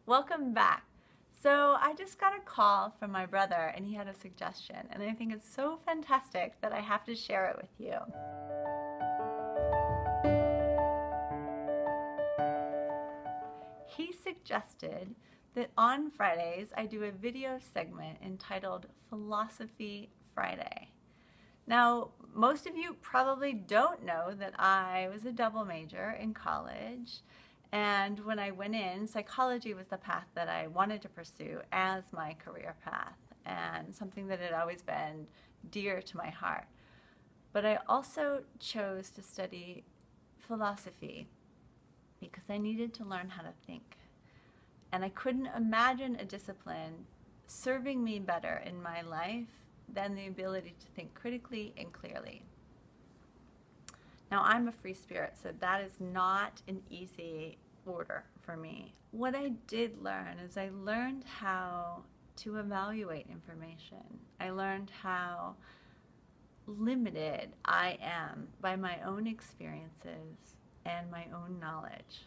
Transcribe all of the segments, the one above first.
Welcome back. So I just got a call from my brother and he had a suggestion, and I think it's so fantastic that I have to share it with you. He suggested that on Fridays I do a video segment entitled Philosophy Friday. Now, most of you probably don't know that I was a double major in college, and when I went in, psychology was the path that I wanted to pursue as my career path, and something that had always been dear to my heart. But I also chose to study philosophy because I needed to learn how to think. And I couldn't imagine a discipline serving me better in my life than the ability to think critically and clearly. Now, I'm a free spirit, so that is not an easy order for me. What I did learn is I learned how to evaluate information. I learned how limited I am by my own experiences and my own knowledge.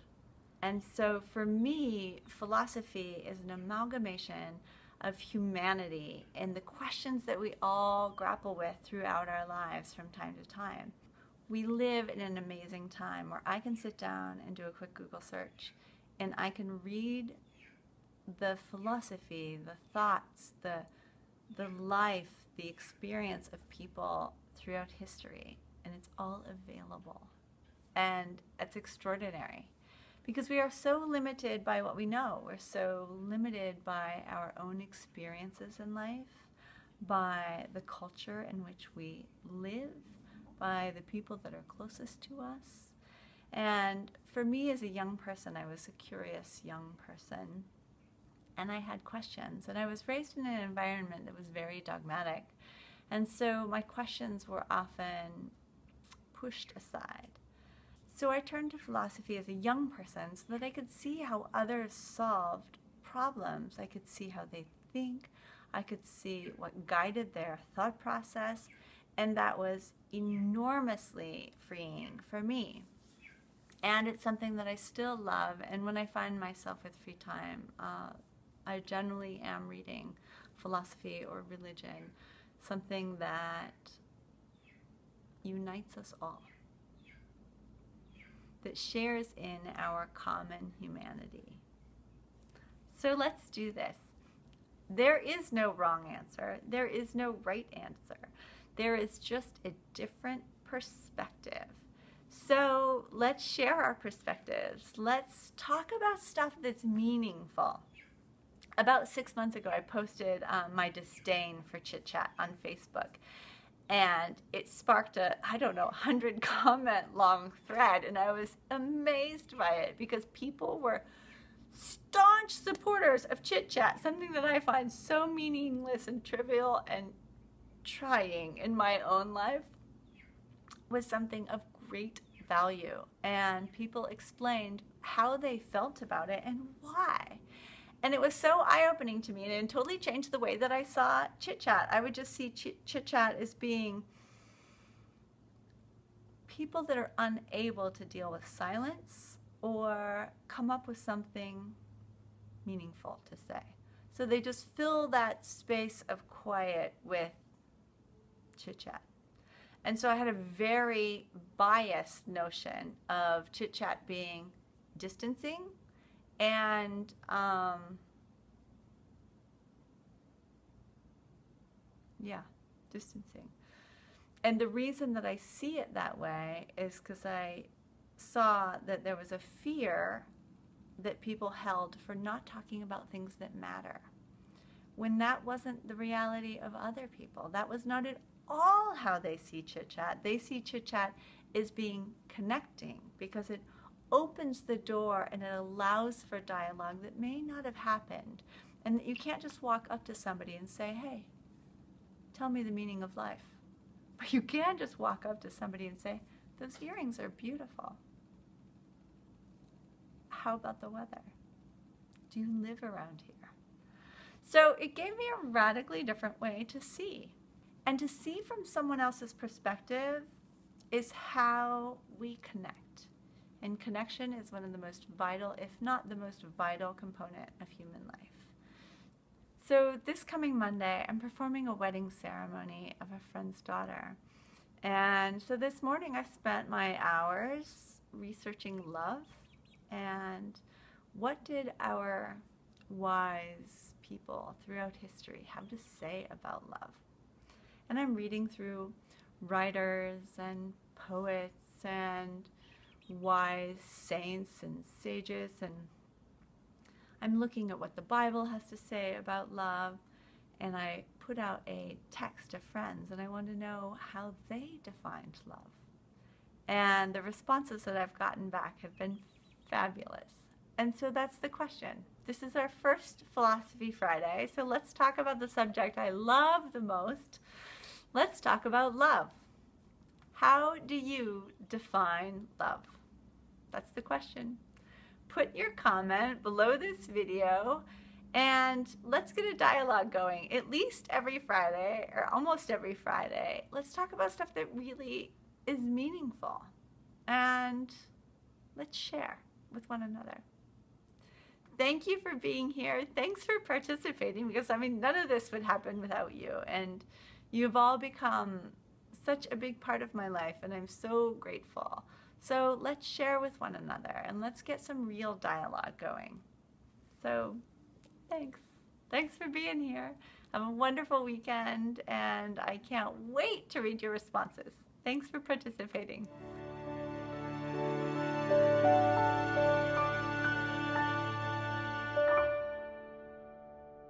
And so for me, philosophy is an amalgamation of humanity and the questions that we all grapple with throughout our lives from time to time. We live in an amazing time where I can sit down and do a quick Google search and I can read the philosophy, the thoughts, the life, the experience of people throughout history, and it's all available. And it's extraordinary. Because we are so limited by what we know. We're so limited by our own experiences in life, by the culture in which we live, by the people that are closest to us. And for me as a young person, I was a curious young person, and I had questions. And I was raised in an environment that was very dogmatic. And so my questions were often pushed aside. So I turned to philosophy as a young person so that I could see how others solved problems. I could see how they think. I could see what guided their thought process. And that was enormously freeing for me. And it's something that I still love. And when I find myself with free time, I generally am reading philosophy or religion, something that unites us all, that shares in our common humanity. So let's do this. There is no wrong answer. There is no right answer. There is just a different perspective. So let's share our perspectives. Let's talk about stuff that's meaningful. About 6 months ago, I posted my disdain for chit chat on Facebook. And it sparked a, 100 comment long thread, and I was amazed by it because people were staunch supporters of chit chat, something that I find so meaningless and trivial and trying in my own life was something of great value. And people explained how they felt about it and why. And it was so eye-opening to me, and it totally changed the way that I saw chit-chat. I would just see chit-chat as being people that are unable to deal with silence or come up with something meaningful to say. So they just fill that space of quiet with chit-chat. And so I had a very biased notion of chit-chat being distancing and distancing. And the reason that I see it that way is because I saw that there was a fear that people held for not talking about things that matter, when that wasn't the reality of other people. That was not at all how they see chit-chat. They see chit-chat as being connecting because it opens the door and it allows for dialogue that may not have happened. And you can't just walk up to somebody and say, hey, tell me the meaning of life. But you can just walk up to somebody and say, those earrings are beautiful. How about the weather? Do you live around here? So it gave me a radically different way to see. And to see from someone else's perspective is how we connect. And connection is one of the most vital, if not the most vital component of human life. So this coming Monday, I'm performing a wedding ceremony of a friend's daughter. And so this morning I spent my hours researching love and what did our wise people throughout history have to say about love. And I'm reading through writers and poets and wise saints and sages, and I'm looking at what the Bible has to say about love, and I put out a text to friends and I want to know how they defined love. And the responses that I've gotten back have been fabulous. And so that's the question. This is our first Philosophy Friday, so let's talk about the subject I love the most. Let's talk about love. How do you define love? That's the question. Put your comment below this video and let's get a dialogue going. At least every Friday, or almost every Friday, let's talk about stuff that really is meaningful. And let's share with one another. Thank you for being here. Thanks for participating, because I mean, none of this would happen without you. And you've all become such a big part of my life, and I'm so grateful. So let's share with one another and let's get some real dialogue going. So thanks. Thanks for being here. Have a wonderful weekend, and I can't wait to read your responses. Thanks for participating.